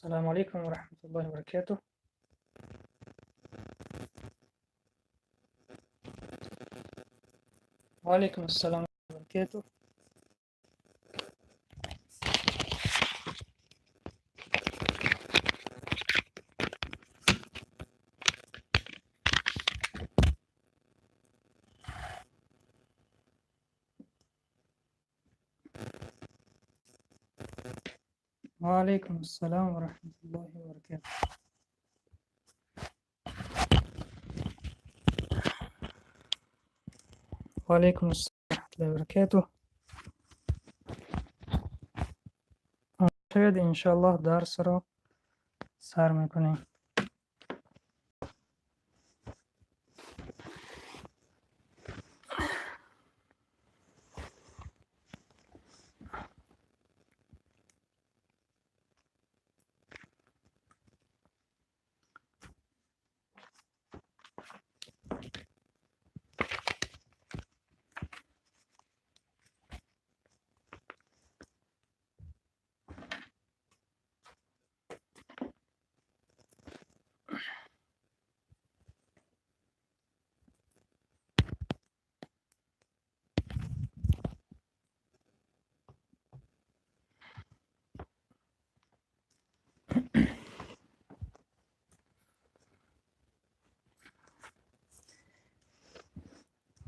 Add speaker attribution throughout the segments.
Speaker 1: السلام عليكم ورحمة الله وبركاته. وعليكم السلام ورحمة الله وبركاته. وعليكم السلام ورحمة الله وبركاته. وعليكم السلام ورحمة الله وبركاته. شاید انشالله درس را سر میکنیم.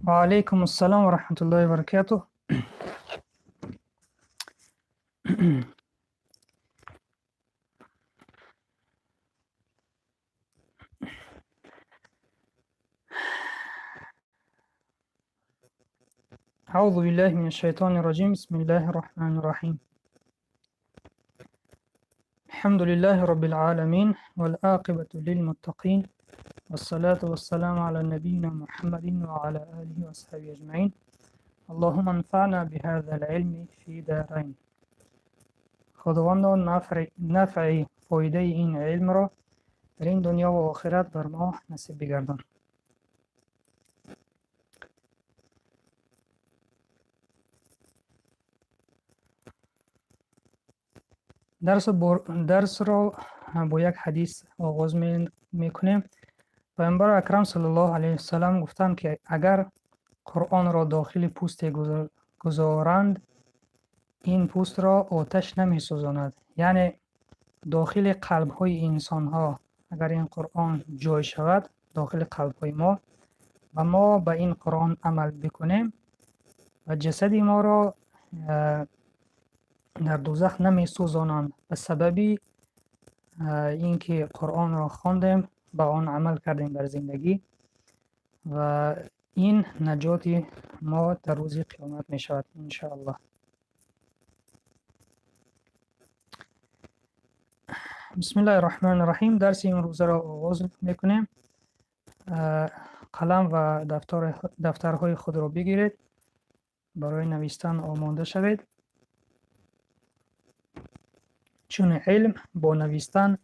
Speaker 1: وعليكم السلام ورحمة الله وبركاته. أعوذ بالله من الشيطان الرجيم. بسم الله الرحمن الرحيم. الحمد لله رب العالمين والعاقبة للمتقين والصلاة والسلام على نبينا محمد وعلى آله وصحبه أجمعين. اللهم انفعنا بهذا العلم في دارين. خداوندا نفع فایده این علم را در این دنیا و آخرت بر ما نصیب بگردان. درس را با یک حدیث آغاز میکنیم. پیامبر اکرم صلی الله علیه و سلم گفتند که اگر قرآن را داخل پوست گذارند این پوست را آتش نمی سوزاند. یعنی داخل قلب های انسان ها اگر این قرآن جای شود داخل قلب های ما و ما به این قرآن عمل بکنیم و جسد ما را در دوزخ نمی سوزانند به سببی اینکه قرآن را خواندیم به آن عمل کردیم در زندگی و این نجات ما در روز قیامت می شود ان شاء الله. بسم الله الرحمن الرحیم. درس این روز را آغاز میکنیم. قلم و دفترهای خود را بگیرید، برای نوشتن آماده شوید، چون علم با نوشتن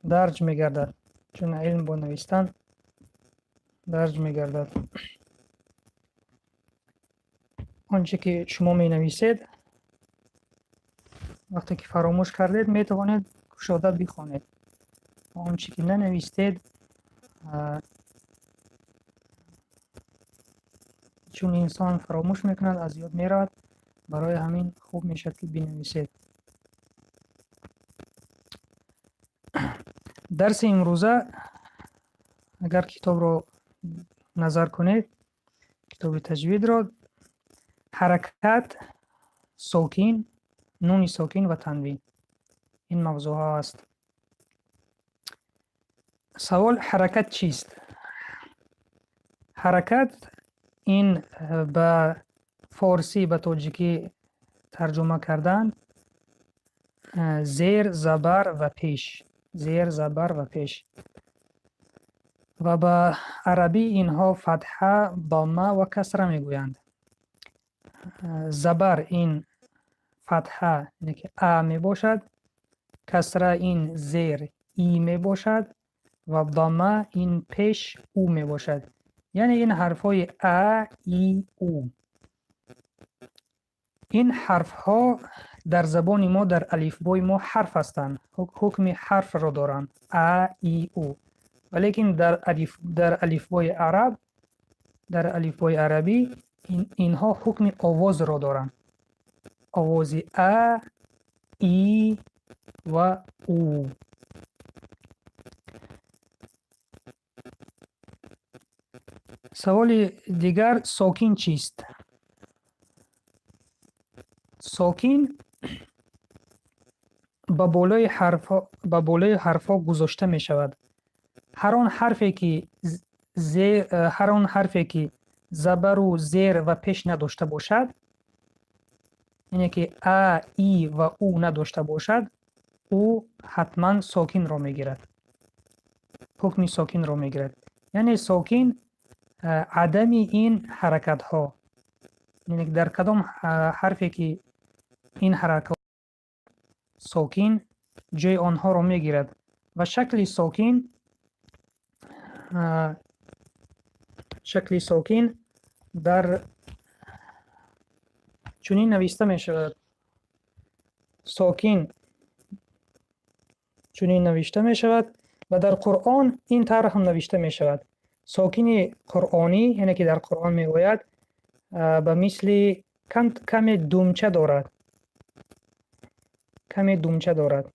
Speaker 1: درج میگردد. چون علم با نوشتن درج میگردد. آنچه که شما می نویسید وقتی که فراموش کردید می توانید گشاده بخوانید. آنچه که ننوشتید چون انسان فراموش میکند از یاد میرود، برای همین خوب میشد که بنویسید. درس امروزه اگر کتاب رو نظر کنید، کتاب تجوید را، حرکت، ساکن، نون ساکن و تنوین، این موضوع ها است. سوال: حرکت چیست؟ حرکت این به فارسی به تاجیکی ترجمه کردن زیر، زبر و پیش. زیر، زبر و پیش. و به عربی اینها فتحه، ضمه و کسره میگویند. زبر این فتحه اینه که ا می باشد، کسره این زیر ای می باشد و ضمه این پیش او می باشد. یعنی این حرف های ا، ای، او، این حرف ها در زبان ما در الفبای ما حرف هستند، حکم حرف را دارند، ا ای او. ولیکن در الفبای عرب، در الفبای عربی اینها حکم آواز را دارند، آواز ا ای و او. سوال دیگر، ساکن چیست؟ ساکن به بالای حرفا گذاشته می شود. هر آن حرفی که زبر و زیر و پیش نداشته باشد، یعنی که ا ای و او نداشته باشد، او حتما ساکن را می گیرد، حکم ساکن را می گیرد. یعنی ساکن عدم این حرکت ها، یعنی در کدام حرفی که این حرکات ساکن جای آنها را می گیرد. و شکل ساکن در چنین نوشته می شود، ساکن چنین نوشته می شود و در قرآن این طرح هم نوشته می شود. ساکن قرآنی یعنی که در قرآن می گوید به مثل کم دومچه دارد، کمی دومچه دارد.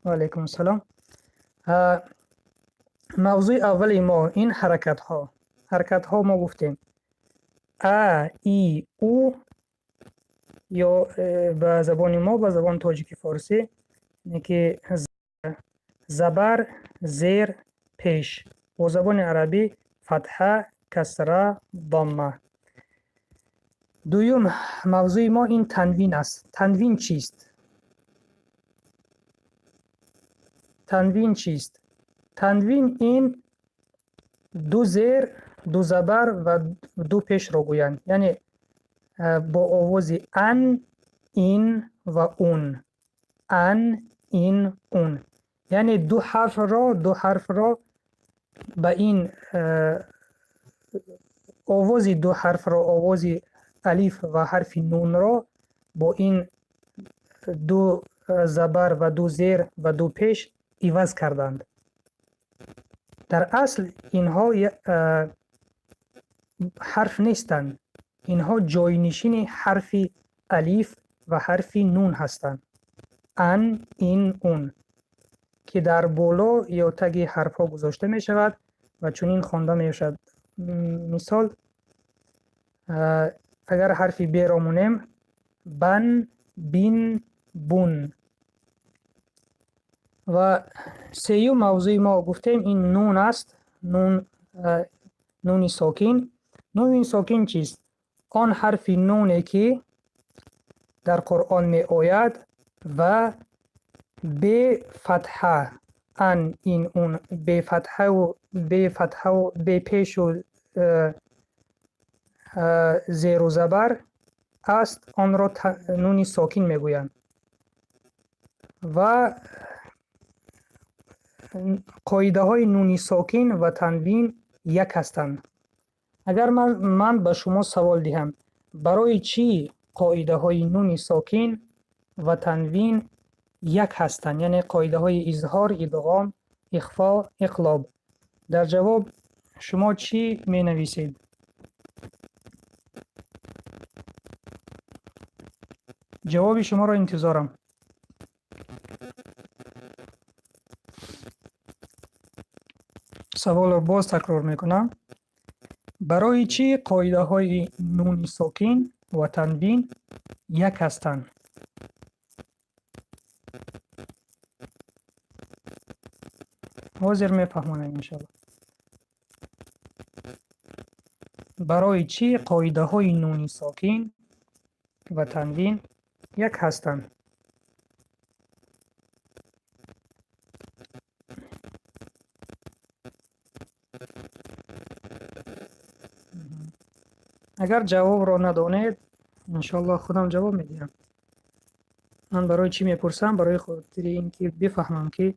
Speaker 1: و علیکم السلام. موضوع اول ما این حرکت ها ما گفتیم ا ای او، یا به زبان ما، به زبان تاجیکی فارسی، اینه که زبر زیر پیش، و زبان عربی فتحه کسره ضمه. دویم موضوع ما این تنوین است. تنوین چیست؟ تنوین این دو زیر، دو زبر و دو پیش را گویند، یعنی با آواز ان، این و اون، ان، این، اون. یعنی دو حرف را به این آواز دو حرف را، آواز الف و حرف نون را با این دو زبر و دو زیر و دو پیش عوض کردند. در اصل اینها حرف نیستند، اینها جاینشین حرف الف و حرف نون هستند، ان، این، اون، که در بالا یا تگ حرف ها گذاشته می شود و چنین خوانده می شود. مثال اگر حرف ب را مونیم، بن، بین، بون. و سیوم موضوع ما گفتیم این نون است، نون ساکن. نون ساکن چیست؟ آن حرف نونی که در قرآن می آید و به فتحه، ان، این، اون، به فتحه و به پیش و زیر و زبر است، آن را نون ساکن می گویند. و قاعده های نون ساکن و تنوین یک هستند. اگر من به شما سوال دهم برای چی قاعده های نون ساکن و تنوین یک هستند، یعنی قاعده های اظهار، ادغام، اخفا، اقلاب، در جواب شما چی می نویسید؟ جواب شما را انتظارم. سوال را باز تکرار میکنم. برای چی قاعده های نون ساکن و تنوین یک هستند؟ حاضر میفهمونم انشاءالله. برای چی قاعده های نون ساکن و تنوین یک هستند؟ اگر جواب را ندانید انشاءالله خودم جواب میدیم. من برای چی میپرسم؟ برای خاطر اینکه بفهمم که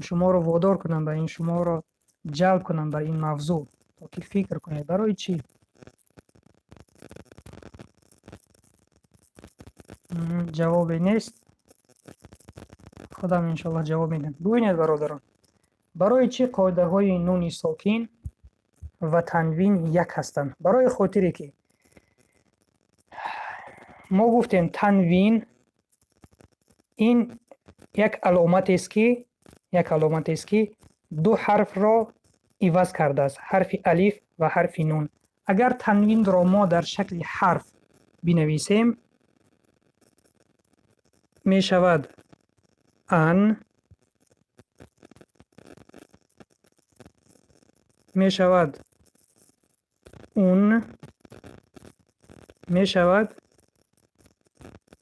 Speaker 1: شما را وادار کنم به این، شما را جلب کنم به این موضوع تا که فکر کنید برای چی. جواب نیست. خودم انشالله جواب میدم. ببینید برادران، برای چی قاعده های نون ساکن و تنوین یک هستند؟ برای خاطری که ما گفتیم تنوین این یک علامت است که دو حرف را عوض کرده است، حرف الف و حرف نون. اگر تنوین را ما در شکل حرف بنویسیم می شود ان، می شود اون، می شود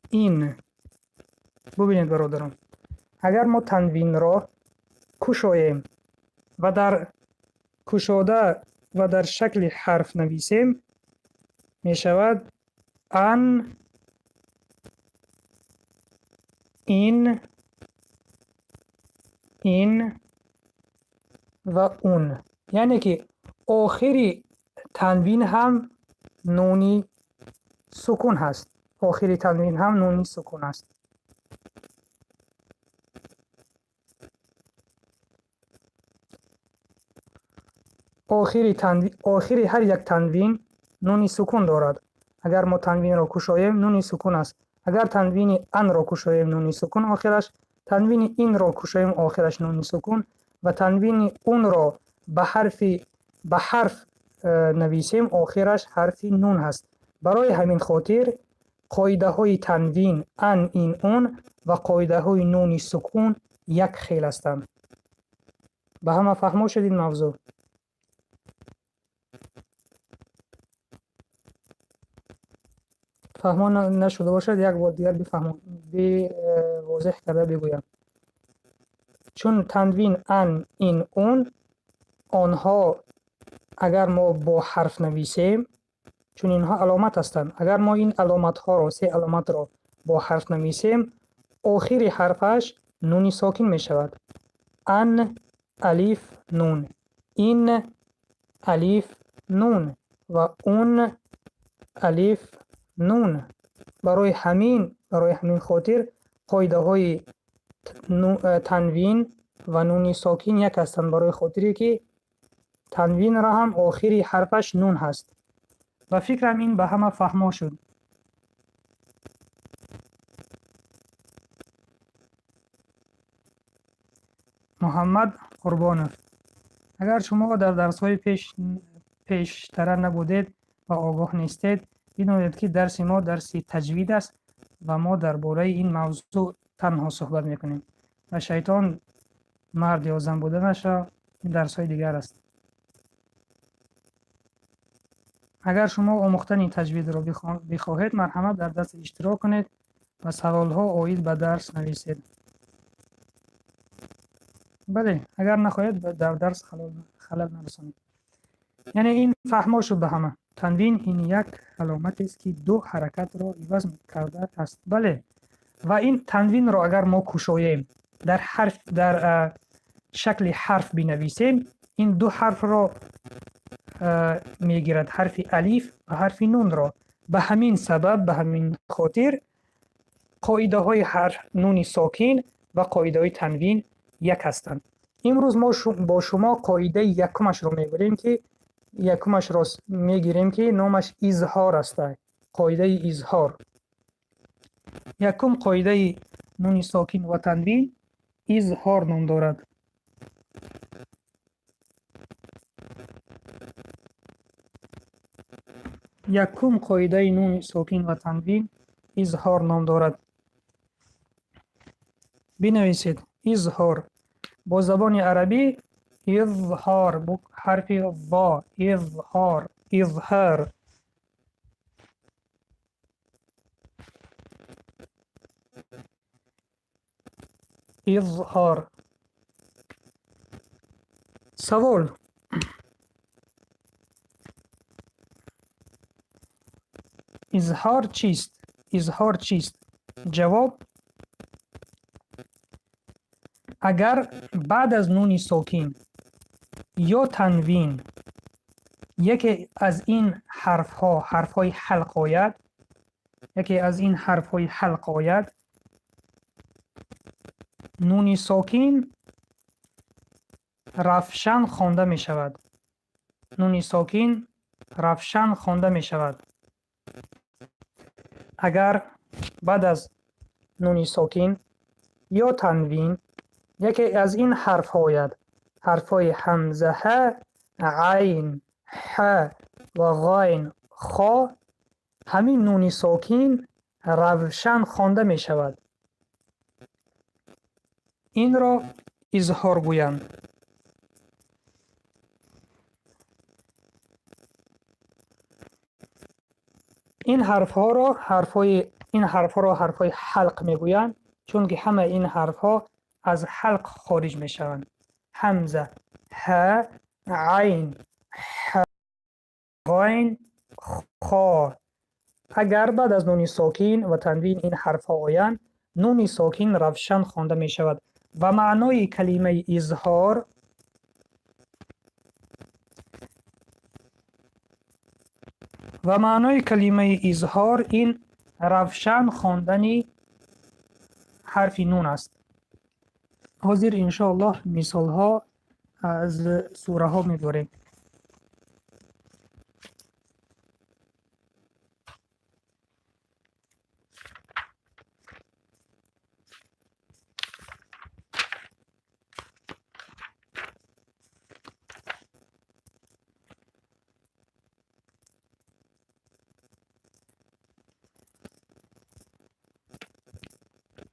Speaker 1: این. ببینید برادران، اگر ما تنوین را کشاییم و در کشاده و در شکل حرف نویسیم می شود ان، این و اون. یعنی که آخری تنوین هم نونی سکون هست. آخری تنوین هم نونی سکون است. آخری هر یک تنوین نونی سکون دارد. اگر ما تنوین را کشاییم نونی سکون است. اگر تنوین ان را کشاییم نونی سکون آخرش، تنوین این را کشاییم آخرش نونی سکون و تنوین اون را به حرف نویسیم آخرش حرف نون هست. برای همین خاطر قاعده های تنوین ان، این، اون و قاعده های نون سکون یک خیل هستند. به همه فهمو شد این موضوع؟ فهمو نشده باشد یک بار دیگر بفهمم، واضح کرده بگویم. چون تنوین ان، این، اون، آنها اگر ما با حرف نویسیم، چون اینها علامت هستند، اگر ما این علامت ها را، سه علامت را با حرف نویسیم آخری حرفش نونی ساکن می شود. ان، الف، نون، این، الف، نون و اون، الف، نون. برای همین خاطر قاعده های تنوین و نونی ساکن یک هستند، برای خاطری که تنوین را هم آخری حرفش نون هست. و فکرم این به همه فهمو شد. محمد قربانов، اگر شما در درس‌های پیشتر نبودید و آگاه نیستید، بدونید که درس ما درس تجوید است و ما درباره این موضوع تنها صحبت میکنیم و شیطان مرد یا زن بودنش این درس‌های دیگر است. اگر شما آموختن تجوید را بخواهید مرحمت در درس اشتراک کنید و سوال‌ها آید به درس نویسید. بله، اگر نخواهید در درس خلل نرسانید. یعنی این فهمو شد به همه. تنوین این یک علامت است که دو حرکت را عوض کرده است. بله، و این تنوین را اگر ما کشاییم در شکل حرف بنویسیم، این دو حرف را میگیرد، حرف الف و حرف نون را. به همین سبب، به همین خاطر قاعده های نون ساکن و قاعده های تنوین یک هستند. امروز ما با شما قاعده یکمش را میگیریم که نامش اظهار است. قاعده اظهار. یکم قاعده نون ساکن و تنوین اظهار نام دارد. یکم قاعده نون ساکن و تنوین اظهار نام دارد. بنویسید اظهار. با زبان عربی اظهار، با حرف وا، اظهار، اظهار. اظهار. سوال: اظهار چیست؟ اظهار چیست؟ جواب: اگر بعد از نون ساکن یا تنوین یکی از این حرف‌های حلق آید، یکی از این حرف های حلق آید، نون ساکن رفشن خوانده می شود. نون ساکن رفشن خوانده می شود. اگر بعد از نون ساکن یا تنوین یکی از این حرف ها آید، حرف های همزه، عین، ح و غین، خا، همین نون ساکن روشن خوانده می شود. این را اظهار گویند. این حرف ها را حرف های حلق می گویند، چون که همه این حرف ها از حلق خارج می شوند. همزه، ح، عین، ح، غین، خا. اگر بعد از نون ساکن و تنوین این حرف ها آیند، نون ساکن روشن خوانده می شود و معنای کلمه اظهار این روشن خواندن حرف نون است. حاضر انشاءالله مثال ها از سوره ها می داریم.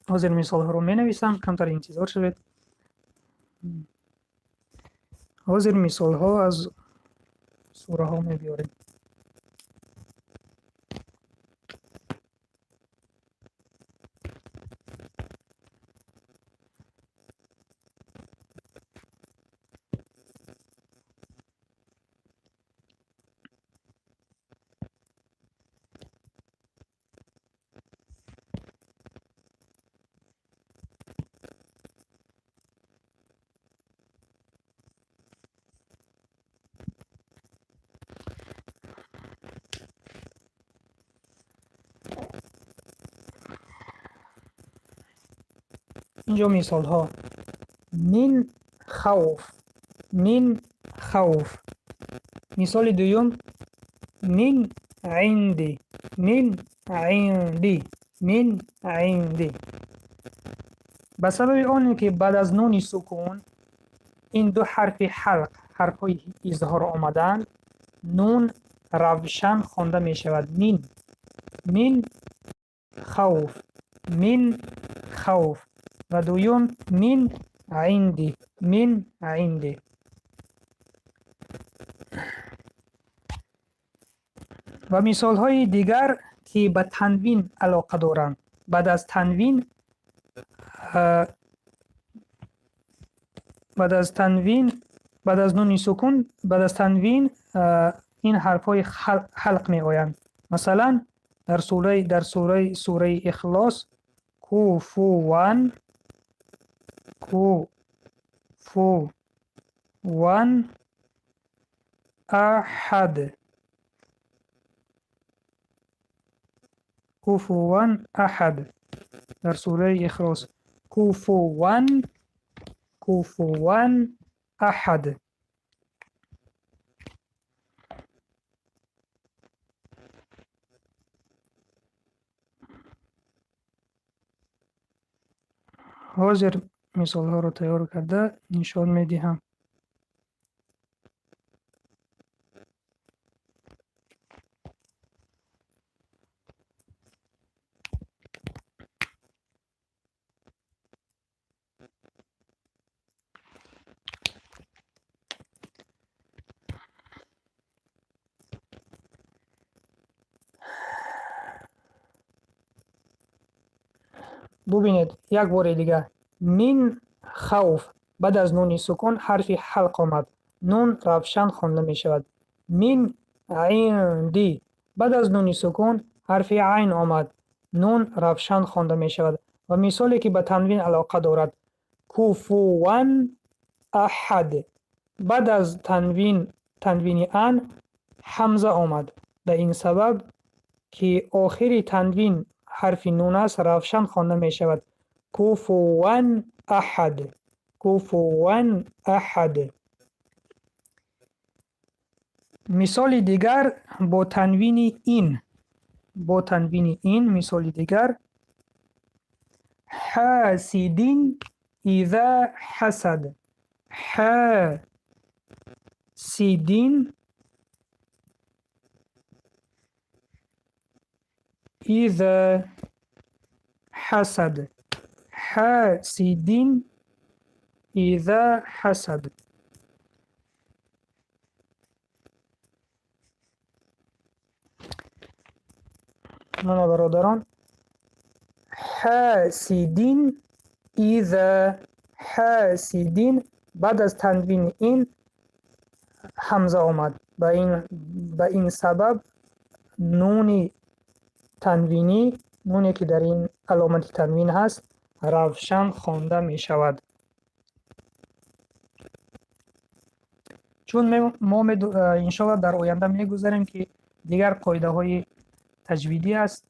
Speaker 1: حاضر مثال ها رو می نویسم، کمتر انتظار شوید. حاضر مثال ها از سوره ها می بیاریم. اینجا مثال ها: من خوف، من خوف. مثال دوم: من عندی، من عندی، من عندی. به سبب آنه که بعد از نون سکون این دو حرف حلق، حرف های اظهار آمدن، نون روشن خوانده می شود. من خوف، من خوف. و دوم من عندی، من عندی. و مثال های دیگر که به تنوین علاقه دارند، بعد از تنوین بعد از نون سکون، بعد از تنوین این حرف های حلق می آیند. مثلا در سوره اخلاص: کوفوان، کوفوان احد، کوفوان احد. در سوره اخلاص: کوفوان احد. حاضر مثال ها رو تیار کرده نشان می دهم. ببینید یک بار دیگه: من خوف، بعد از نون سکون حرف حلق آمد، نون روشن خوانده می شود. من عندی، بعد از نون سکون حرف عین آمد، نون روشن خوانده می شود. و مثالی که به تنوین علاقه دارد: کوفوان احد، بعد از تنوین ان حمزه آمد، به این سبب که آخر تنوین حرف نون است روشن خوانده می شود. کفوا احد، کفوا احد. مثال دیگر با تنوین این، با تنوین این مثال دیگر حاسد اذا حسد، حاسد اذا حسد، حاسد اذا حسد. من برادران، حاسدین اذا حاسدین، بعد از تنوین این حمزه آمد. به این سبب نون تنوینی، نونی که در این علامت تنوین هست، روشن خوانده می شود. چون ما انشاءالله در آینده می گذاریم که دیگر قاعده های تجویدی است،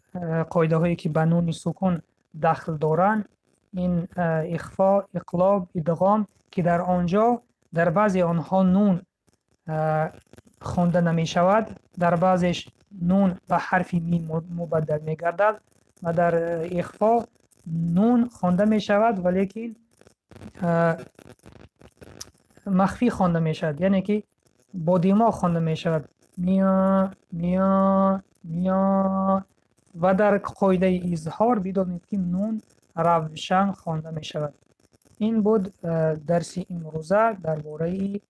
Speaker 1: قاعده هایی که به نون سکون دخل دارند، این اخفا، اقلاب، ادغام، که در آنجا در بعضی آنها نون خوانده نمی شود، در بعضش نون به حرف میم مبدل می گردد و در اخفا نون خوانده می شود ولیکن مخفی خوانده می شود، یعنی که با دماغ خوانده می شود، میا میا میا. و در قاعده اظهار بدانید که نون روشن خوانده می شود. این بود درس امروزه درباره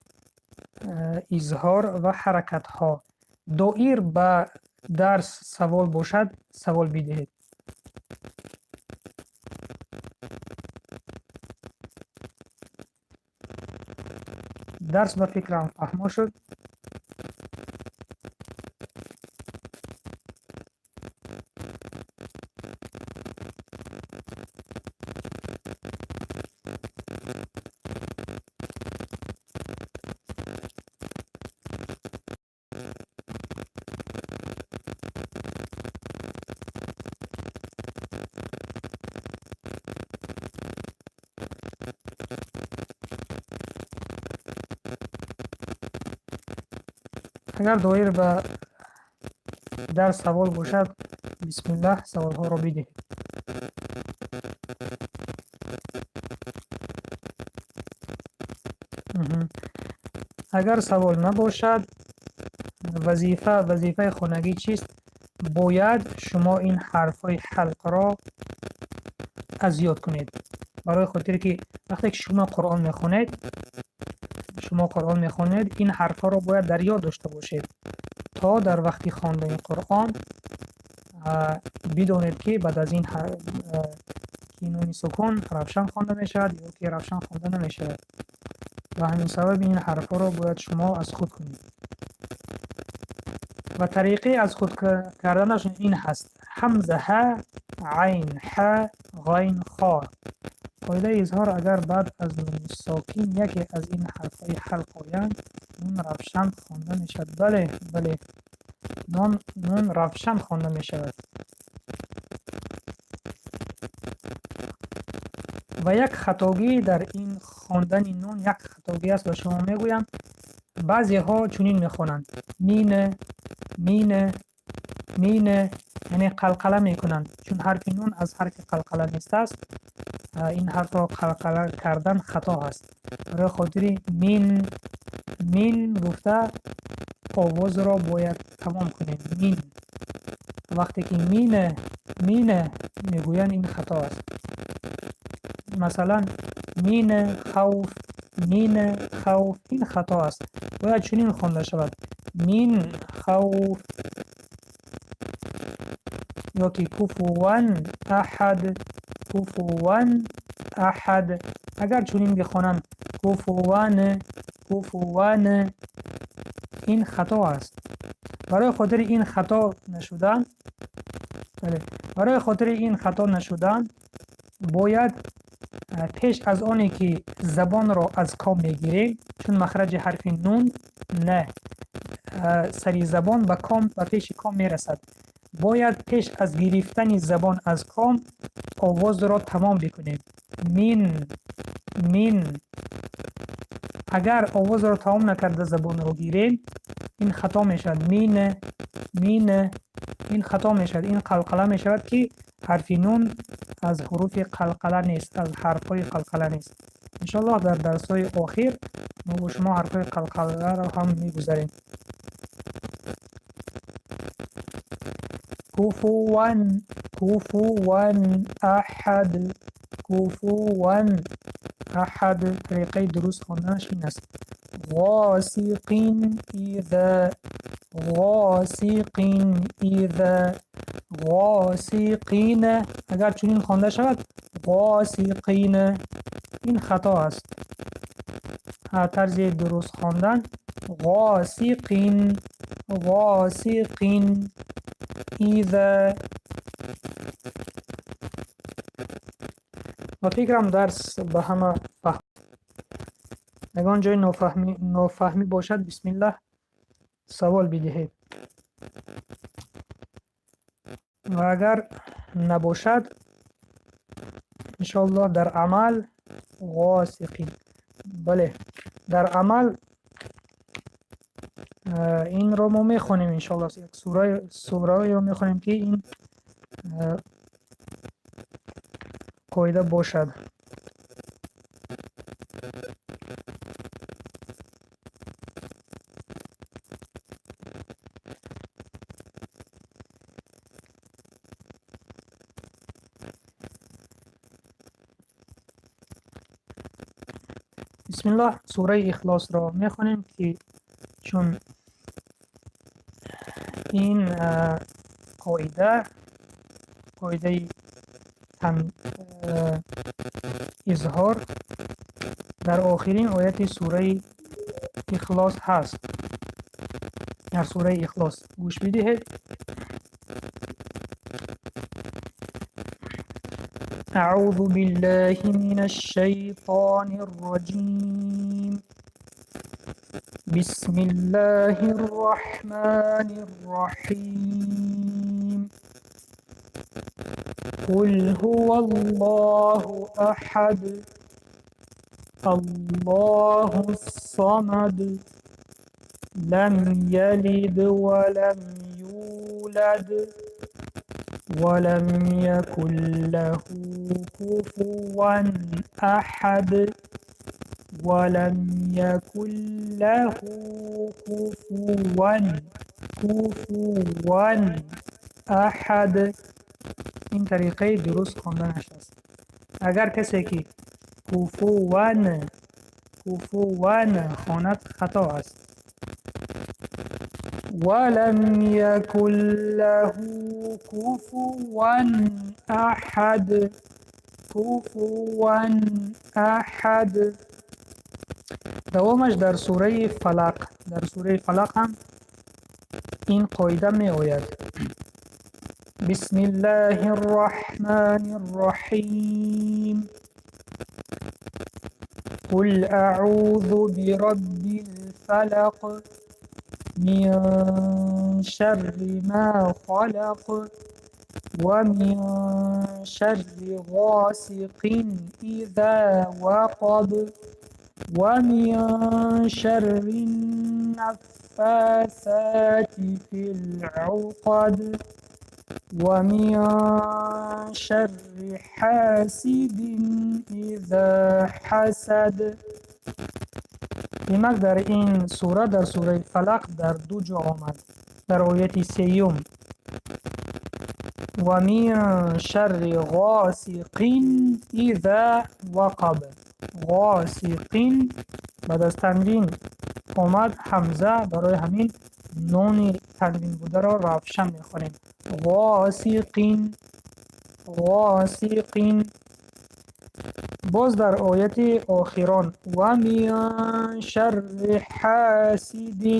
Speaker 1: اظهار و حرکت ها. دایر به درس سوال باشد سوال بدهید. درس به فکرم فهمه شد. اگر دایر به درس سوال باشد بسم الله سوال ها را بدهید. اگر سوال نباشد وظیفه خانگی چیست؟ باید شما این حرف های حلق را از یاد کنید، برای خاطر که وقتی که شما قرآن میخونید این حرف ها را باید در یاد داشته باشید تا در وقتی خواندن قرآن بدونید که بعد از این که نون سکون روشن خوانده می شود یا که روشن خوانده نمی شود. و همین سبب این حرف ها را باید شما از خود کنید و طریقه از خود کردنشون این هست: حمزه ها، عین ها، غین خا. قاعده اظهار اگر بعد از نون ساکین یکی از این حرف های حلق آیند نون روشن خوانده می شود. بله نون روشن خوانده می شود. و یک خطاگی در این خواندن نون، یک خطاگی است به شما میگویم. بعضی ها چنین میخوانند: مینه، یعنی قلقله میکنند. چون حرف نون از حرف قلقله نیست است، این حرف را قلقله کردن خطا است. برای خاطر مین گفته آواز را باید تمام کنیم. مین. وقتی که مینه میگویند این خطا است. مثلا مین خوف، این خطا است. باید چنین خوانده شود: مین خوف. یا که کفوان احد، اگر چنین بخوانند کفوان، این خطا است. برای خاطر این خطا نشدن باید پیش از آنی که زبان را از کام میگیریم، چون مخرج حرف نون نه سری زبان به پیش کام میرسد باید پیش از گرفتن زبان از کام آواز را تمام بکنیم. من من. اگر آواز را تمام نکرده زبان را گیریم این خطا میشد. مین مین این خطا میشد. این قلقله میشود که حرف نون از حروف قلقله نیست، از حرف های قلقله نیست. انشالله در درس های آخر ما با شما حرف های قلقله را هم میگذاریم. كفوا كفوا أحد كفوا أحد. طریقه درست خواندنش این است. غاسق إذا غاسق إذا غاسقین. اگر چنین خوانده شود غاسقین این خطا است. طرز درست خواندن غاسقین غاسقین إذا. و فکرم درس به همه فهم. اگر جای نافهمی باشد بسم الله سوال بدهید و اگر نباشد انشاءالله در عمل غاسقین. بله در عمل این رو ما میخونیم انشاءالله. یک سوره رو میخونیم که این قاعده باشد. بسم الله سوره اخلاص را میخونیم که چون این قاعده اظهار در آخرین آیت سوره اخلاص هست. در سوره اخلاص گوش بدهید. اعوذ بالله من الشیطان الرجیم. بسم الله الرحمن الرحیم. قل هو الله أحد الله الصمد لم يلد ولم يولد ولم يكن له كفوا أحد ولم يكن له كفوا أحد. این طریقه درست خواندنش است. اگر کسی که کفوان خواند خطا است. ولم یکن له کفوا احد احد. دوامش در سوره فلق. در سوره فلق هم این قاعده می آید. بسم الله الرحمن الرحیم. قل اعوذ برب الفلق من شر ما خلق ومن شر غاسق إذا وقب ومن شر النفاثات في العقد ومن شر حاسد إذا حسد. در این سوره در سوره فلق در دو جا آمد. در آیت سیوم و من شر غاسق اذا وقب. غاسق بعد از تنوین آمد حمزه، برای همین نون تنوین بوده را رفشن میخونیم. غاسق. باز در آیت آخران و من شر حاسد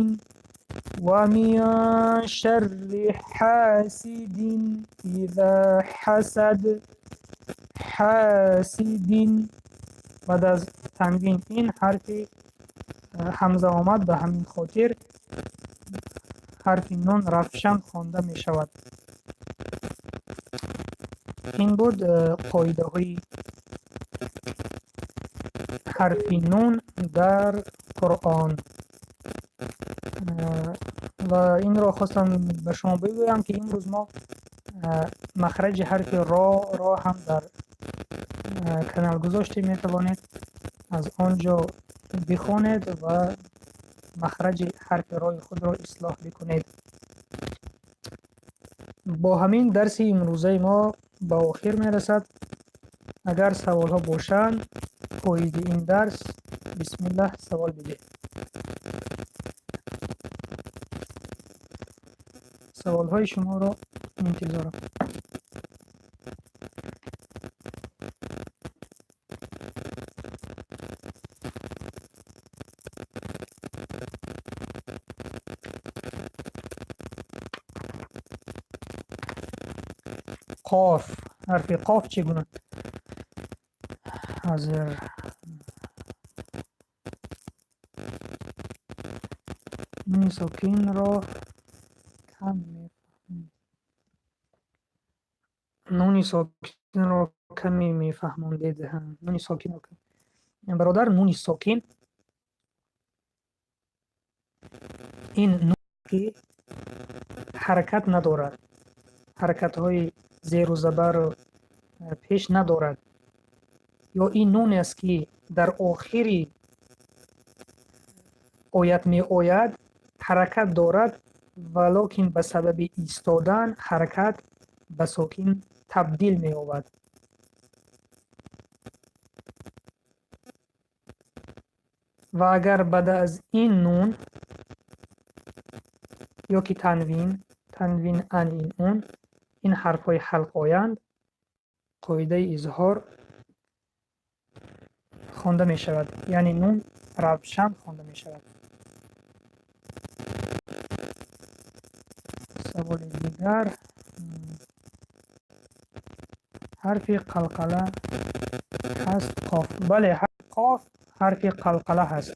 Speaker 1: اذا حسد. حاسد بعد از تنوین این حرف حمزه آمد، به همین خاطر حرف نون رفشن خوانده می شود. این بود قاعده های حرف نون در قرآن. و این را خواستم به شما بگویم که امروز ما مخرج حرف را هم در کانال گذاشته، می توانید از آنجا بخوانید و مخرج حرف رای خود را اصلاح بکنید. با همین درس امروزه ما به آخر می رسد. اگر سوال ها باشند پاییز این درس بسم الله سوال بده. سوال های شما را انتظارم. قاف، حرف قاف چگونه؟ حاضر نون ساکن را کم میفهمم. نون ساکن را کمی میفهماندید. نون ساکن را کم. برادر، نون ساکن این نون که حرکت ندارد، حرکت های زیر و زبر پیش ندارد، یا این نون است که در آخری آیت می آید حرکت دارد ولکن به سبب ایستادن حرکت به ساکن تبدیل می یابد. و اگر بعد از این نون یا که تنوین ان این اون این حرف های حلق آیند، قاعده اظهار خوانده می شود، یعنی نون روشن خوانده می شود. سوال دیگر، حرف قلقله هست قاف. بله، قاف حرف قلقله هست.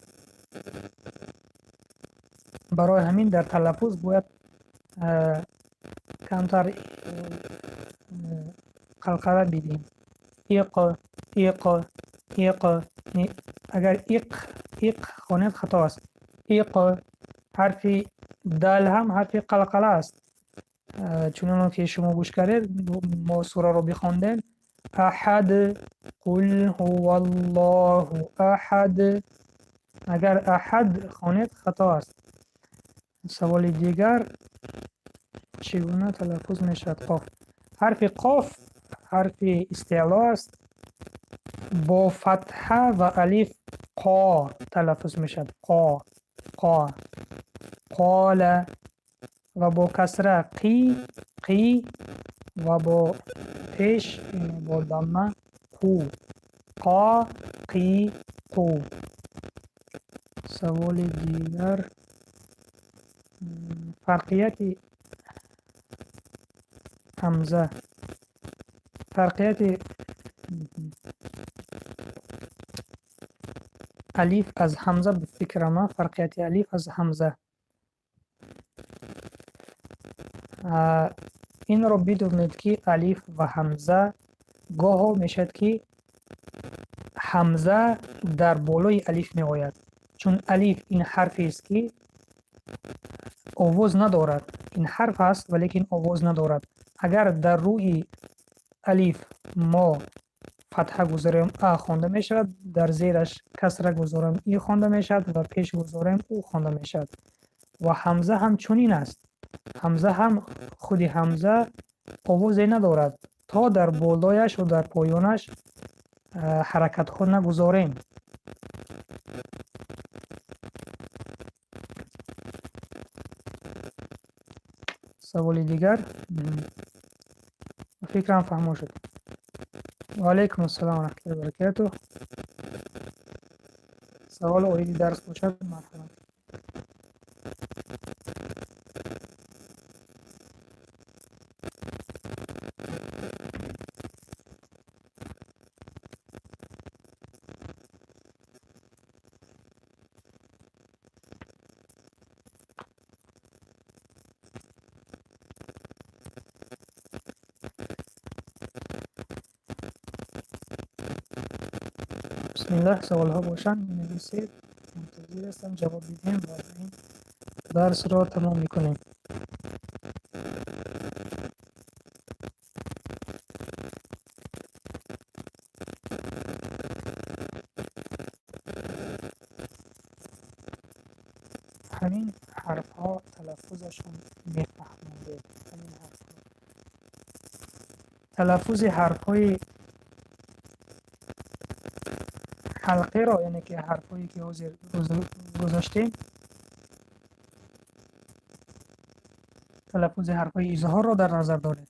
Speaker 1: برای همین در تلفظ باید کمتر قلقله بدیم. ایق ایق ایق. اگر ایق خوانید خطا است. ایق. حرف دال هم حرف قلقله است. چون که شما گوش کردید ما سوره رو بخواندیم، احد، قل هو الله احد. اگر احد خوانید خطا است. سوال دیگر، چگونه تلفظ می شود قاف؟ حرف قاف حرف استعلا است، با فتحه و الف قا تلفظ می شود. قا. قال. و با کسره قی و با پیش با ضمه قو. قا قی قو. سوال دیگر، فرقیت همزه، فرقیت الف از همزه به فکر ما، فرقیت الف از همزه. این رو بدونید که الف و همزه گاه میشد که همزه در بالای الف می آید، چون الف این حرفی است که آواز ندارد. این حرف است ولیکن آواز ندارد. اگر در روی الف ما فتحه گذاریم ا خوانده می شود، در زیرش کسره گذاریم ای خوانده می شود و پیش گذاریم او خوانده می شود. و همزه هم چنین است. همزه هم خودی همزه آوازی ندارد تا در بالایش و در پایانش حرکت خود نگذاریم. سوال دیگر، فکرم فهمو شد. و علیکم السلام و رحمت الله و برکاته. سوال اویدی درس باشد مرحبا. بسم الله. سوال ها باشن می‌نویسید، منتظر هستم جواب بدیم و این درس را تمام میکنیم. همین حرف ها تلفظشون میفهمونده. همین حرف ها تلفظ حرف های حلقه را، یعنی که حرف هایی که حاضر گذاشتیم، تلفظ حرف های اظهار را در نظر دارید.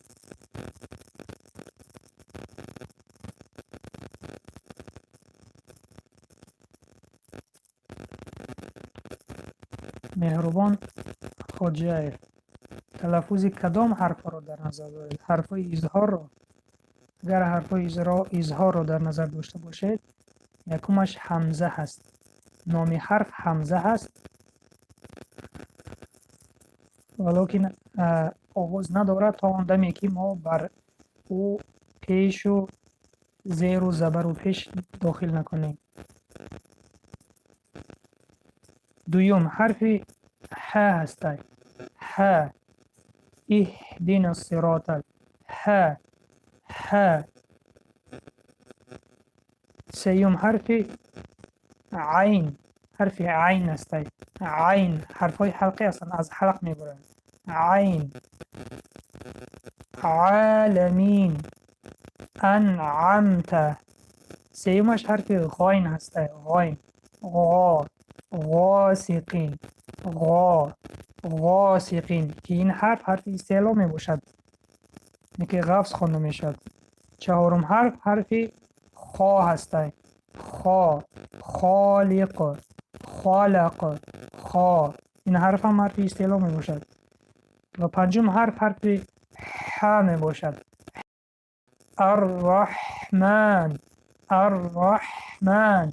Speaker 1: مهربان خواجه، تلفظ کدام حرف را در نظر دارید؟ حرف های اظهار را. اگر حرف های اظهار را در نظر داشته باشید، یکمش حمزه هست. نام حرف حمزه هست، ولیکن آغاز ندارد تا آن دمی که ما بر او پیش و زیر و زبر و پیش داخل نکنیم. دویم حرف ح هست. ح، اهدنا الصراط. ح ح. سیوم حرف عین. حرف عین است. عین حرف های حلقی هستند، از حلق میبرند. عین. عالمین. انعمت. سیومش حرف غاین هست. غاین. غا. غاسقین. غا. غاسقین که این حرف استعلا می باشد، که غفظ خوانده می شد. چهارم حرف خا هست. خا. خالق. خالق. خا. این حرف هم حرف استعلا می باشد. و پنجم حرف ح می باشد. الرحمن. الرحمن.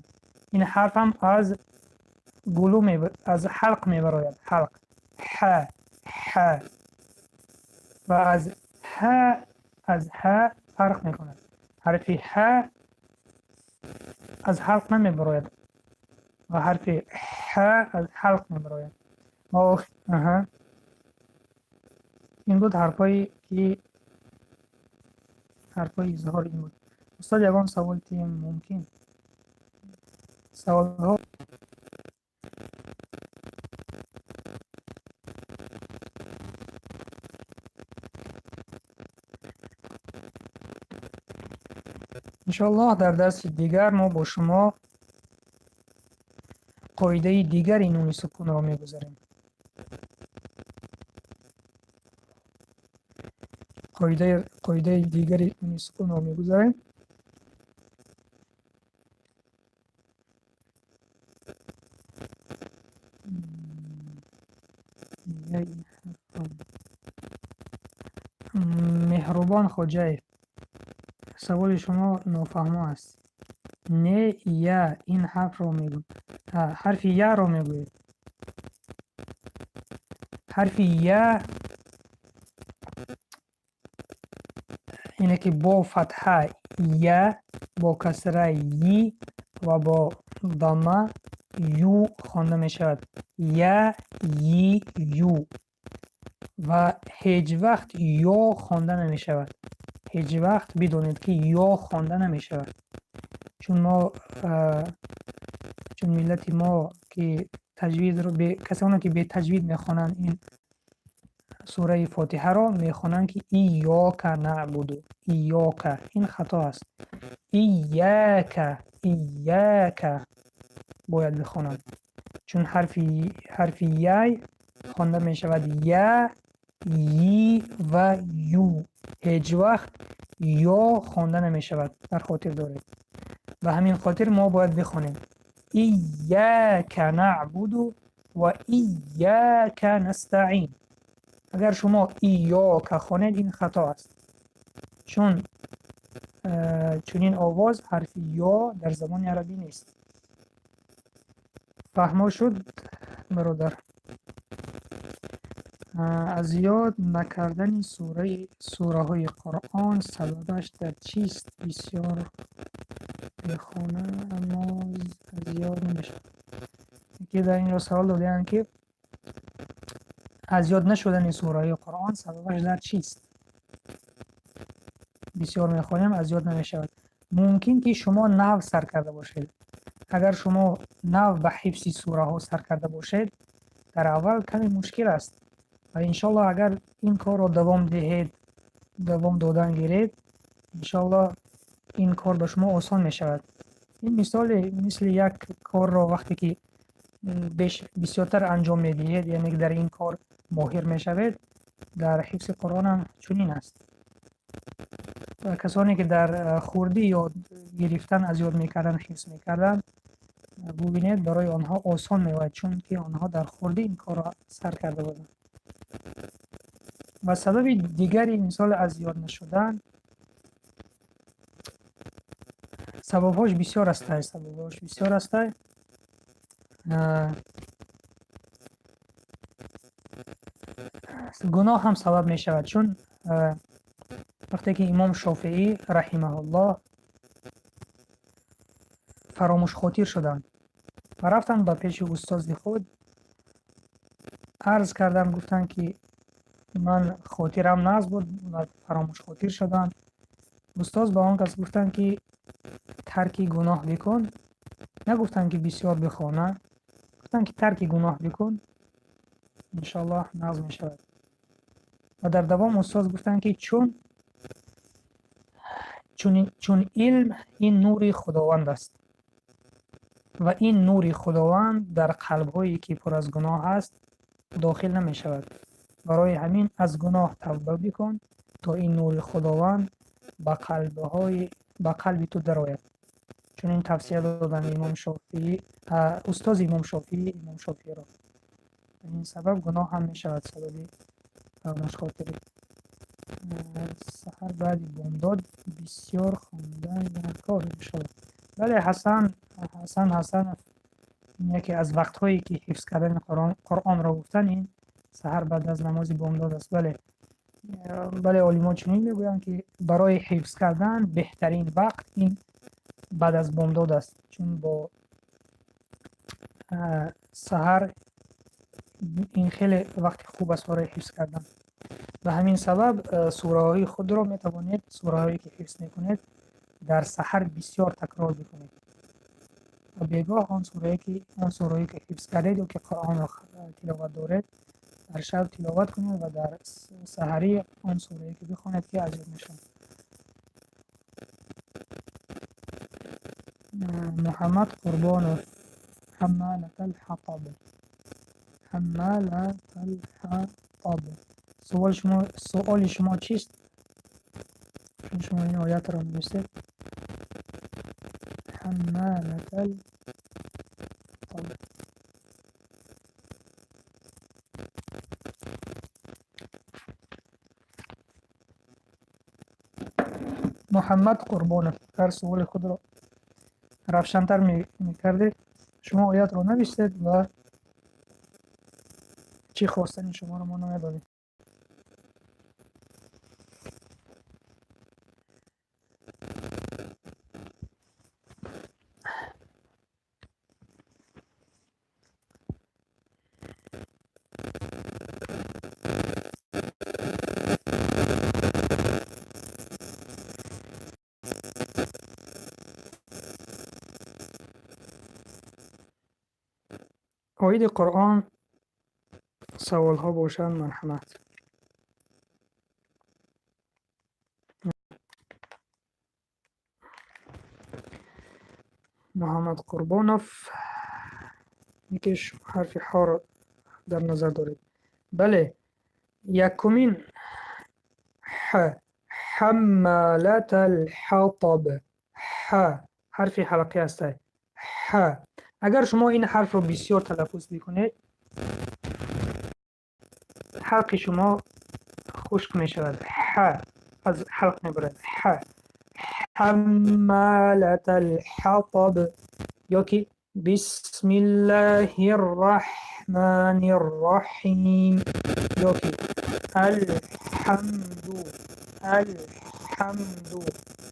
Speaker 1: این حرف هم از گلو از حلق می براید. حلق. ح ح. و از ح فرق می کند. حرف ح از حلق نمی براید و حرف ح از حلق می براید. این بود حرفایی که حرفای اظهار این بود. استاد یگان سوال تیم ممکن سوال ها انشاءالله در درس دیگر ما با شما قاعده دیگر نون سکون را میگذاریم. قاعده دیگر نون سکون را میگذاریم. مهربان خواجه، سوال شما نافهمه است. نه یا این حرف رو میگوید. حرف یا رو میگوید. حرف یا اینه که با فتحه یا، با کسره یی و با ضمه یو خوانده می شود. یا یی یو. و هیچ وقت یا خوانده نمی شود. هیچ وقت بدونید که یا خوانده نمی شود. چون ملت ما که تجوید رو کسانی که به تجوید میخوانند این سوره فاتحه را میخوانند که ایاک نعبد. ایاک، این خطا است. ایاک باید بخوانند، چون حرف یای خوانده می شود یا یی و یو. هیچ وقت یا خوانده نمی شود، در خاطر دارید. و همین خاطر ما باید بخونیم ایاک نعبد و ایاک نستعین. اگر شما ایاک خوانید این خطا است، چون این آواز حرف یا در زبان عربی نیست. فهمو شد برادر؟ از یاد نکردن سوره های قرآن سببش در چیست؟ بسیار بخونه اما زیاد نمیشه. که در این سوال دادن که از یاد نشدن این سوره های قرآن سببش در چیست؟ بسیار میخوانیم از یاد نمیشود. ممکن که شما نحو سر کرده باشید. اگر شما نحو به حفظ سوره ها سر کرده باشید در اول کمی مشکل است و انشالله اگر این کار را دوام دهید، دوام دادن گیرید، انشالله این کار به شما آسان می شود. این مثل یک کار را وقتی که بسیارتر انجام می دهید، یعنی در این کار ماهر می شوید، در حفظ قرآن هم چنین است. کسانی که در خوردی یا گرفتن از یاد میکردن، حفظ میکردن، ببینید برای آنها آسان میواد، چون که آنها در خوردی این کار را سر کرده بودند. و سبب دیگری مثال از یاد نشدن سببهاش بسیار است. گناه هم سبب می شود، چون وقتی که امام شافعی رحمه الله فراموش خاطر شدند و رفتن به پیش استاد خود عرض کردم، گفتن که من خاطرم ناز بود و فراموش خاطر شدم. استاد با آن کس گفتن که ترک گناه بکن، نگفتن که بسیار بخوانه، گفتن که ترک گناه بکن انشالله ناز می شود. و در دوام استاد گفتن که چون علم این نور خداوند است و این نور خداوند در قلب‌هایی که پر از گناه است داخل نمی شود. برای همین از گناه توبه بکن تا این نور خداوند به قلب تو درآید. چون این تفسیر دادن امام شافعی، استاد امام شافعی را. این سبب گناه هم می شود سببی فراموش خاطری. سحر بعد بامداد بسیار خواندن یک کار می شود. بله، حسن یکی از وقتهایی که حفظ کردن قرآن را گفتن این سحر بعد از نماز بامداد است. بله عالمان چنین میگویند که برای حفظ کردن بهترین وقت این بعد از بامداد است، چون با سحر این خیلی وقت خوب است برای حفظ کردن. به همین سبب سوره های خود را می توانید، سوره هایی که حفظ می کنید در سحر بسیار تکرار بکنید و بیگاه آن سوره که حفظ کردید و که قرآن را تلاوت دارید در شب تلاوت کنید و در سحری آن سوره که بخوانید که عجب میشن. محمد قربانوف، حمالة الحطب. سوال شما چیست؟ چون شما این آیت را می‌نویسید حمالة الحطب. محمد قربانوف هر سوال خود را روشن‌تر می‌کردید. شما آیت را نوشتید و چی خواستن شما را ما نمی‌دانیم. آیت قرآن سوال ها باشند مرحمت. محمد قربانوف یکیش حرف ح را در نظر دارید. بله، یکمین حمالة الحطب، حرف حلقه است. اگر شما این حرف رو بسیار تلفظ بکنید حلق شما خشک می شود، از حلق می برد. حمالة الحطب، یا که بسم الله الرحمن الرحیم، یا که الحمد.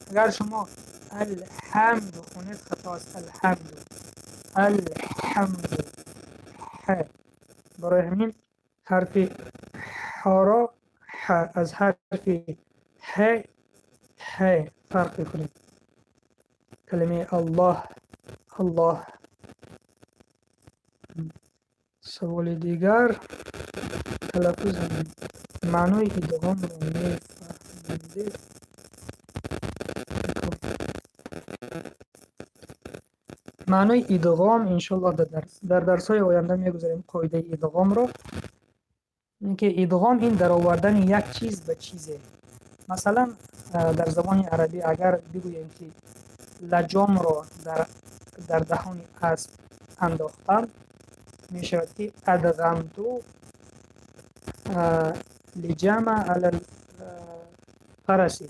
Speaker 1: اگر شما الحمد خونید خطا است. الحمد. ح. برای همین حرف ها را از حرف ه فرق کنید. کلمه الله، الله. سوال دیگر تلفظ همین معنای ادغام را میفهمید؟ معنای ادغام انشالله در درس های آینده میگذاریم قاعده ادغام را. اینکه ادغام این در آوردن یک چیز به چیزه. مثلا در زبان عربی اگر بگوییم که لجام را در دهان اسب انداختم، می شود که ادغمتو لجام علی الفرس.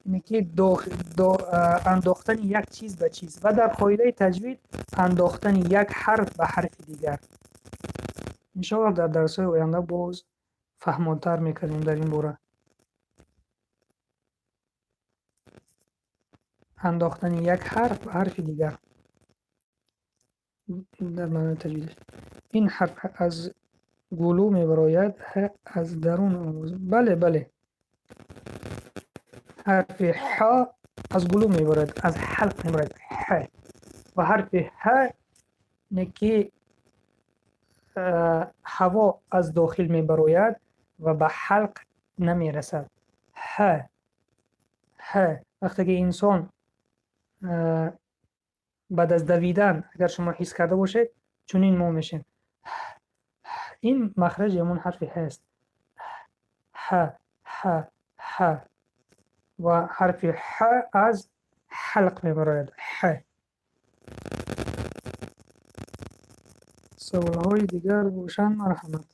Speaker 1: اینه که انداختن یک چیز به چیز. و در قاعده تجوید انداختن یک حرف به حرف دیگر. انشاءالله در درس های آینده باز فهمانتر میکنیم در این باره. انداختن یک حرف به حرف دیگر در معنی تجویدش. این حرف از گلو میبراید، از درون آموز. بله بله، حرف ح از گلو میبراید، از حلق میبراید ح. و حرف ه نکی هوا از داخل میبراید و به حلق نمیرسد. ح. وقتی که انسان بعد از دویدن اگر شما حس کرده باشید چنین مو میشین. این مخرج همون حرف ه است. ح. و حرف ح از حلق میبراید ح. سوال های دیگر روشن مرحمت.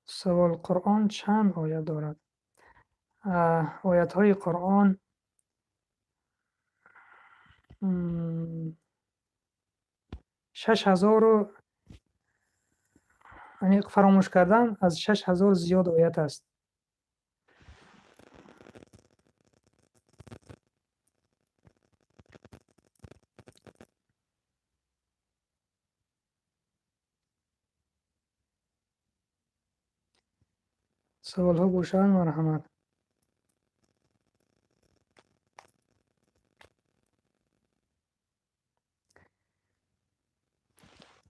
Speaker 1: سوال قرآن چند آیه دارد؟ آیت های قرآن 6000 یعنی فراموش کردم، از 6000 زیاد آیت است. سوال ها بوشن مرحمت.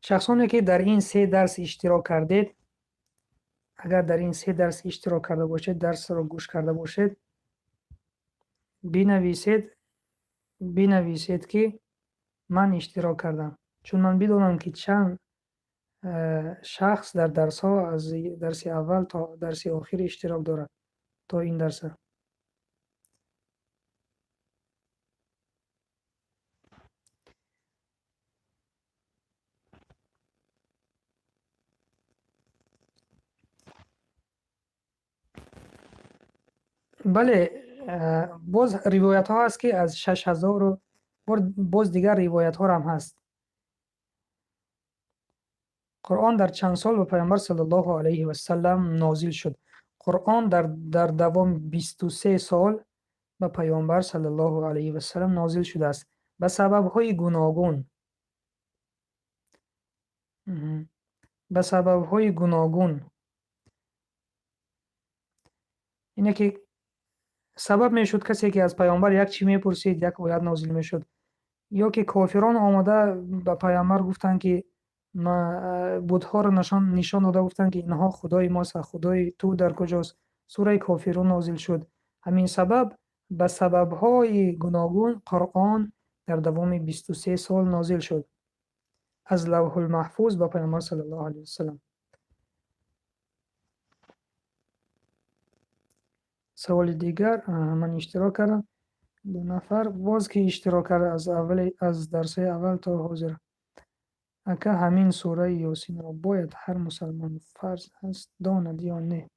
Speaker 1: شخصانی که در این 3 درس اشتراک کردید، اگر در این 3 درس اشتراک کرده باشید، درس را گوش کرده باشید، بنویسید که من اشتراک کردم. چون من بدونم که چند شخص در درس ها از درس اول تا درس آخر اشتراک دارد تا این درس. بله، باز روایت ها هست که از 6000 باز دیگر روایت ها هم هست. قرآن در چند سال به پیامبر صلی الله علیه و سلم نازل شد؟ قرآن در دوام 23 سال به پیامبر صلی الله علیه و سلم نازل شده است به سبب های گوناگون. به سبب های گوناگون. اینه که سبب میشد کسی که از پیامبر یک چی میپرسید یک آیت نازل میشد، یا که کافران آمده به پیامبر گفتن که بت‌ها رو نشان داده، گفتن که اینها خدای ماست، خدای تو در کجاست. سوره کافرون نازل شد. همین سبب به سبب‌های گوناگون قرآن در دوام 23 سال نازل شد از لوح المحفوظ به پیامبر صلی الله علیه وسلم. سوال دیگر، من اشتراک کردم 2 نفر باز که اشتراک کرده از درس اول تا حاضر. اگه همین سوره یاسین را باید هر مسلمان فرض است داند یا نه؟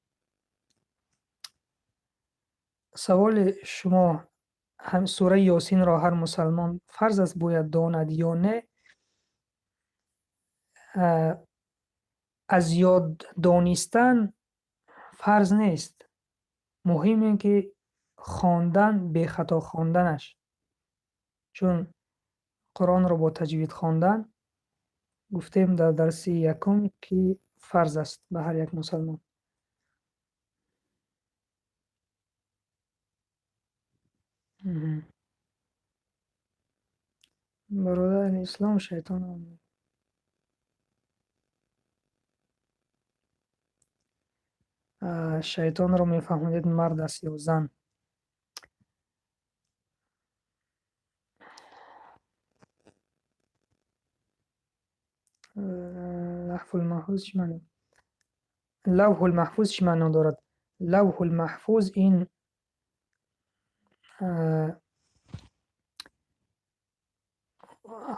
Speaker 1: سوال شما هم سوره یاسین را هر مسلمان فرض است باید داند یا نه، از یاد دانستن فرض نیست. مهم این که خواندن، به خطا خواندنش، چون قرآن را با تجوید خواندن گفتیم در درس یکم که فرض است به هر یک مسلمان. برادر اسلام شیطان هم. شیطان رو میفهمید مرد است یا زن. لوح المحفوظ چی معنی؟ لوح المحفوظ چی معنی دارد؟ لوح المحفوظ این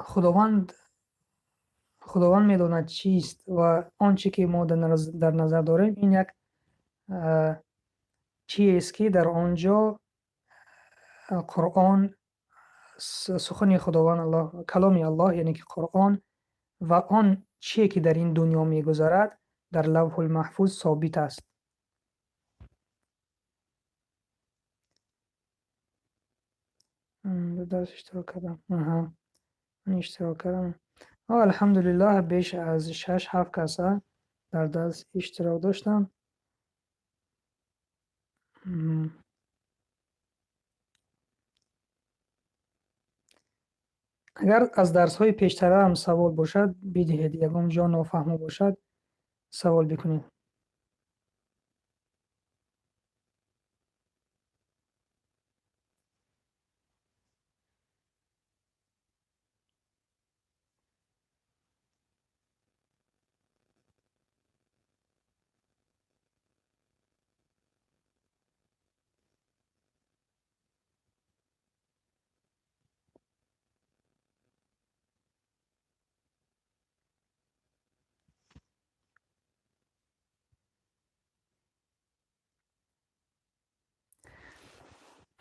Speaker 1: خداوند میداند چیست و آنچه که ما در نظر داریم این یک چیزی است که در آنجا قرآن، سخن خداوند الله، کلام الله یعنی که قرآن و آن چیزی که در این دنیا میگذرد در لوح المحفوظ ثابت است. درس اشتراک کردم. من اشتراک کردم. الحمدلله بیش از 6-7 کسا در درس اشتراک داشتم. اگر از درس های پیشتر هم سوال باشد بدهید، یکم جا نافهمه باشد سوال بکنید.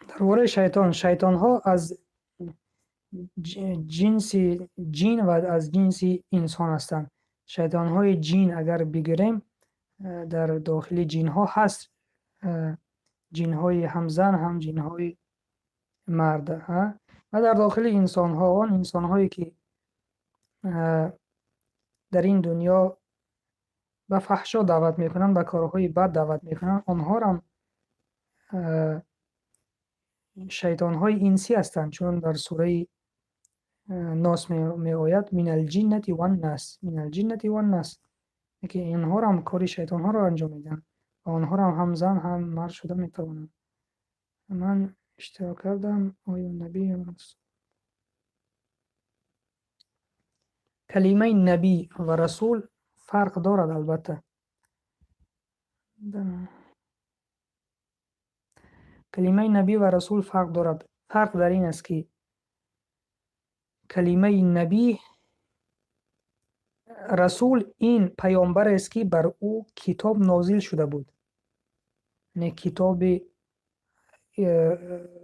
Speaker 1: درباره شیطان ها از جنس جین و از جنس انسان هستند. شیطان های جین اگر بگیریم در داخل جین ها هست جین های هم زن هم جین های مرد و در داخل انسان ها آن انسان هایی که در این دنیا به فحشا دعوت میکنن، به کارهای بد دعوت میکنن، آنها هم شیطان های انسی هستند، چون در سوره ناس می آید من الجنة و الناس، من الجنة و الناس، که اینها هم کاری شیطان ها را انجام میدن و آنها هم زن هم مرد شده میتوانند. من اشتراک کردم. آیا نبی کلمه نبی و رسول فرق دارد البته. کلمه نبی و رسول فرق دارد. فرق در این است که کلمه نبی، رسول این پیامبر است که بر او کتاب نازل شده بود، یعنی کتاب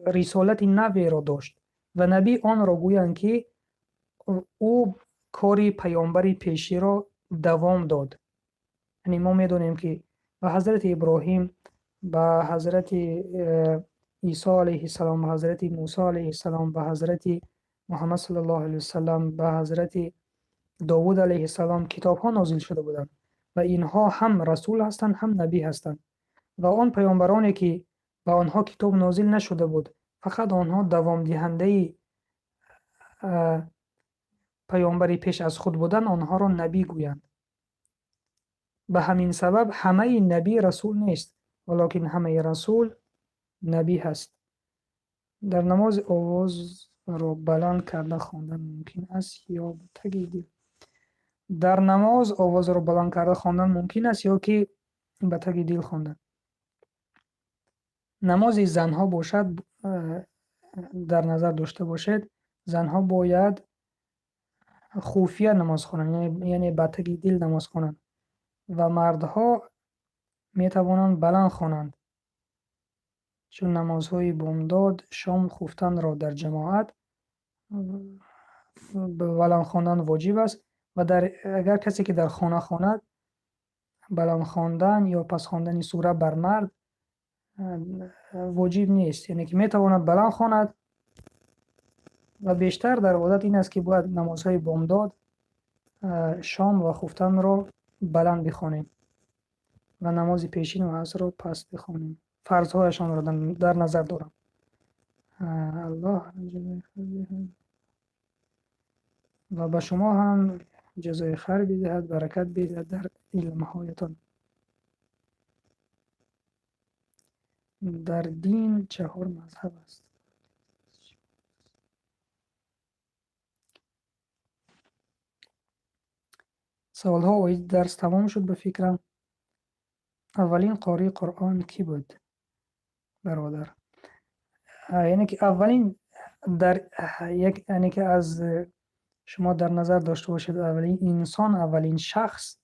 Speaker 1: رسالت نوی را داشت، و نبی آن را گویند که او کاری پیامبر پیشی را دوام داد. یعنی ما میدونیم که به حضرت ابراهیم، به حضرت عیسی علیه السلام، به حضرت موسی علیه السلام، به حضرت محمد صلی الله علیه وسلم، به حضرت داوود علیه السلام کتاب ها نازل شده بودند و اینها هم رسول هستند هم نبی هستند. و آن پیامبرانی که به آنها کتاب نازل نشده بود، فقط آنها دوام دهنده پیامبری پیش از خود بودن، آنها را نبی گویند. به همین سبب همه نبی رسول نیست، ولیکن همه رسول نبی هست. در نماز آواز را بلند کرده خواندن ممکن است یا تگیدی؟ در نماز آواز را بلند کرده خواندن ممکن است یا که به تگ دل خواندن. نماز زنها باشد در نظر داشته باشید، زنها باید خفیه نماز خوانند، یعنی به تگ دل نماز خوانند، و مردها می توانند بلند خوانند. چون نمازهای بامداد، شام خفتن را در جماعت بلند خواندن واجب است و اگر کسی که در خانه خواند بلند خواندن یا پس خواندن سوره بر مرد واجب نیست، یعنی که میتواند بلند خواند و بیشتر در عادت این است که باید نمازهای بامداد، شام و خفتن را بلند بخوانیم و نماز پیشین و عصر را پس بخوانیم. فرضهایشان را در نظر دارم. الله و به شما هم جزای خیر بدهد، برکت بدهد در علمهایتان. در دین 4 مذهب است. سوالها و درس تمام شد به فکرم. اولین قاری قرآن کی بود برادر؟ یعنی که اولین در یک، یعنی که از شما در نظر داشته باشید اولین انسان، اولین شخص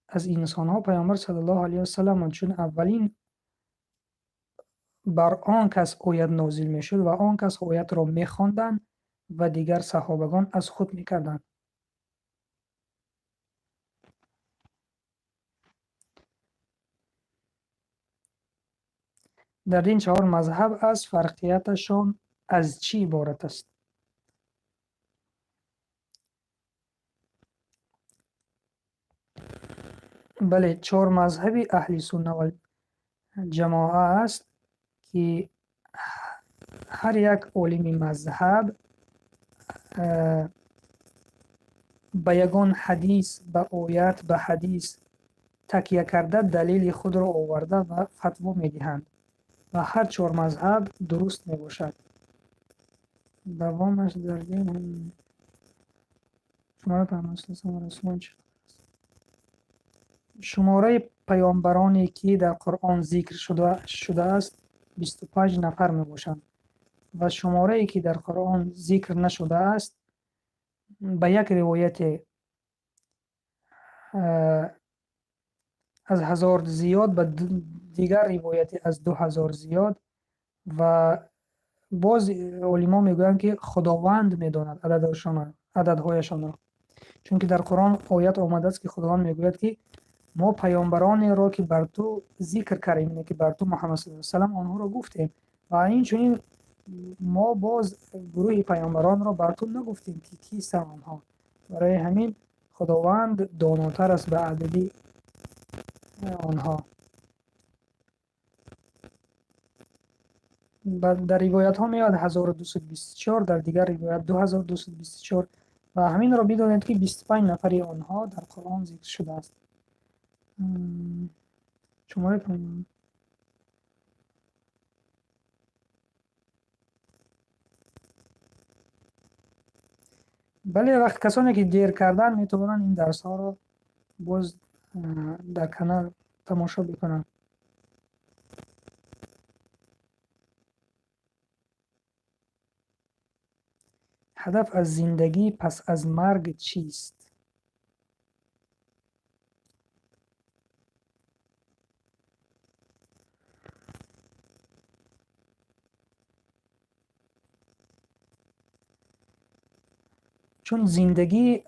Speaker 1: از انسان ها پیامبر صلی الله علیه و سلم، چون اولین بر آن کس آیت نازل می شد و آن کس آیت را می خواندند و دیگر صحابگان از خود می کردند. در این 4 مذهب از فرقیتشان از چی عبارت است؟ بله، 4 مذهبی اهل سنت و جماعه است که هر یک عالم مذهب به یگان حدیث، به آیت، به حدیث تکیه کرده دلیل خود را آورده و فتوا می دهند و هر 4 مذهب درست می باشد. دوامش در دین شماره پیامبرانی که در قرآن ذکر شده است 25 نفر می باشند و شماره ای که در قرآن ذکر نشده است به یک روایت از 1000 زیاد، به دیگر روایت از 2000 زیاد و باز علما میگویند که خداوند میداند عددهایشان را، چون که در قرآن آیت آمده است که خداوند میگوید که ما پیامبرانی را که بر تو ذکر کردیم، که بر تو محمد صلی الله علیه و سلم آنها را گفتیم و این چنین ما باز گروه پیامبران را بر تو نگفتیم که کیستند آنها. برای همین خداوند داناتر است به عدد آنها. در روایت ها میاد 1224، در دیگر روایت 2224 و همین را بدانید که 25 نفری آنها در قرآن ذکر شده است. شماره کنیم. بله، وقت کسانی که دیر کردن میتونن این درس ها را باز در کانال تماشا بکنن. هدف از زندگی پس از مرگ چیست؟ چون زندگی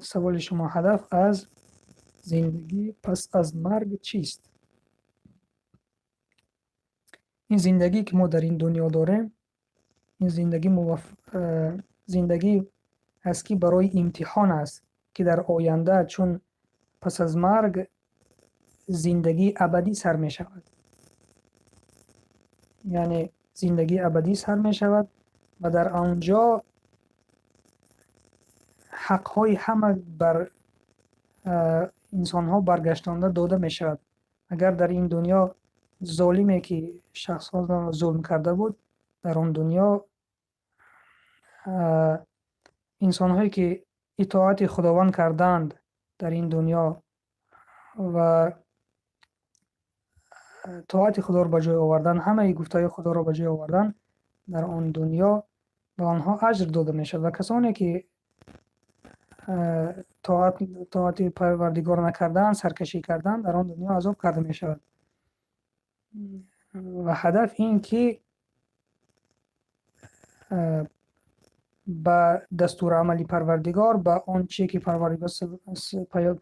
Speaker 1: سوال شما هدف از زندگی پس از مرگ چیست؟ این زندگی که ما در این دنیا داریم، این زندگی است که برای امتحان است که در آینده چون پس از مرگ زندگی ابدی سر می شود، یعنی زندگی ابدی سر می شود و در آنجا حقهای همه بر انسان ها برگشتانده داده می شود. اگر در این دنیا ظالمی که شخص ها ظلم کرده بود، در آن دنیا انسان هایی که اطاعت خداوند کردند در این دنیا و طاعت خدا را به جای آوردن، همه گفتهای خدا را به جای آوردن، در آن دنیا به آنها اجر داده می شود و کسانی که طاعت پروردگار نکردن، سرکشی کردن، در آن دنیا عذاب کرده می شود. و هدف این که به دستور عملی پروردگار، به آن چی که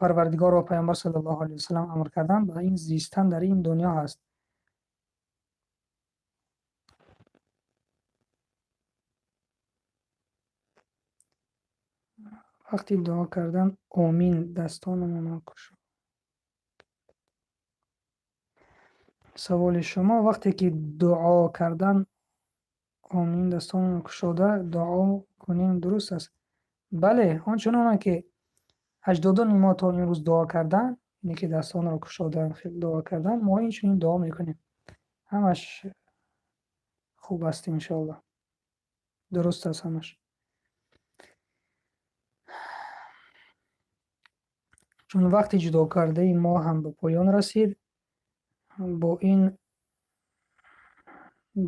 Speaker 1: پروردگار و پیامبر صلی الله علیه وسلم امر کردن، به این زیستن در این دنیا هست. وقتی دعا کردن آمین دستانمون رو کشو. سوال شما وقتی که دعا کردن آمین دستانمون رو کشاده دعا کنیم درست است؟ بله، آنچنان که اجدادان ما تا این روز دعا کردن، اینی که دستان رو کشادن خیلی دعا کردن، ما این چنین دعا میکنیم. همش خوب است انشاءالله، درست است همش. چون وقتی جدا کرده ما هم به پایان رسید، با این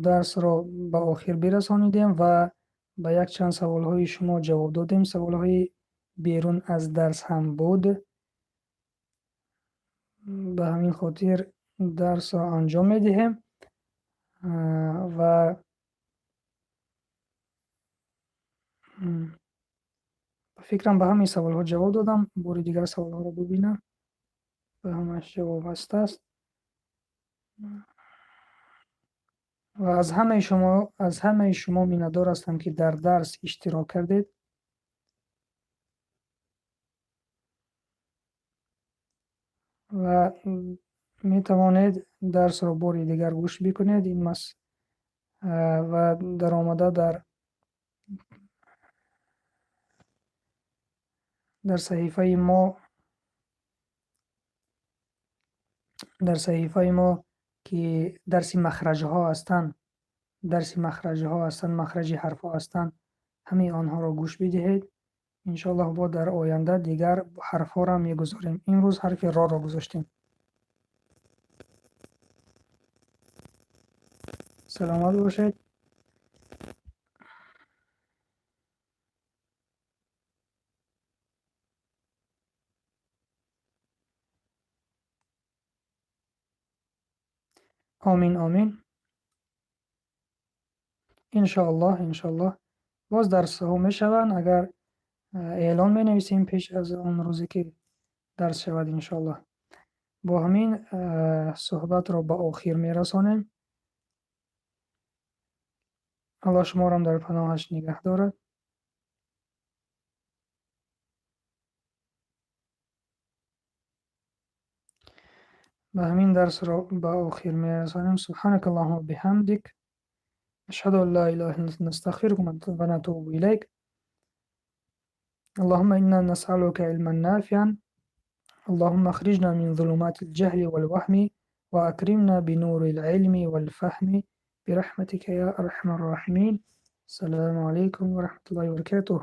Speaker 1: درس را به آخر برسانیدیم و به یک چند سوال های شما جواب دادیم. سوال های بیرون از درس هم بود. به همین خاطر درس را انجام میدهیم و فکرم به همین سوال ها جواب دادم. بار دیگر سوال ها رو ببینم، به همش جواب است. و از همه شما میندار هستم که در درس اشتراک کردید و می توانید درس را بار دیگر گوش بکنید. این و در آمده در صحیفه ما که درس مخرج ها هستند، مخرج حرف ها هستند، همه آنها را گوش بدهید. انشاءالله با در آینده دیگر حرف ها را میگذاریم. امروز حرف را گذاشتیم. سلامت باشید. آمین آمین. انشاءالله باز درس ها می شوند. اگر اعلان می نویسیم پیش از اون روزی که درس شود انشاءالله. با همین صحبت را به آخر می رسانیم. الله شما را در پناهش نگه دارد. به همین درس را به آخر می رسانیم. سبحانك اللهم و بحمدک، اشهد ان لا اله الا انت، نستغفرك و نتوب الیک. اللهم انا نسألك علما نافعا، اللهم اخرجنا من ظلمات الجهل والوهم واكرمنا بنور العلم والفهم برحمتك یا ارحم الراحمین. السلام علیکم و رحمت الله و برکاته.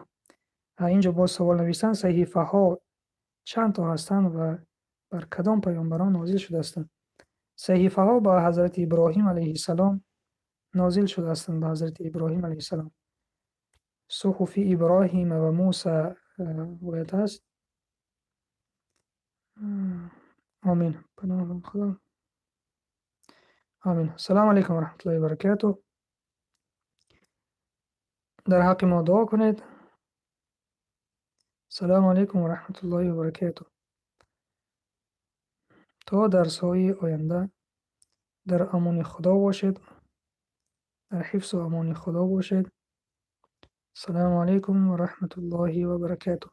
Speaker 1: اینجا با سوال نویسن صحیفه ها چند تا هستند و بر کدام پیامبران نازل شده هستند؟ صحیفه ها با حضرت ابراهیم علیه السلام نازل شده هستند. به حضرت ابراهیم علیه السلام صحف ابراهیم و موسی باید هست. آمین. پناه خدا. آمین. السلام علیکم و رحمت الله و برکاته. در حق ما دعا کنید. السلام علیکم و رحمت الله و برکاته. تا درس های آینده در امان خدا باشید، در حفظ و امان خدا باشید. السلام علیکم و رحمت الله و برکاته.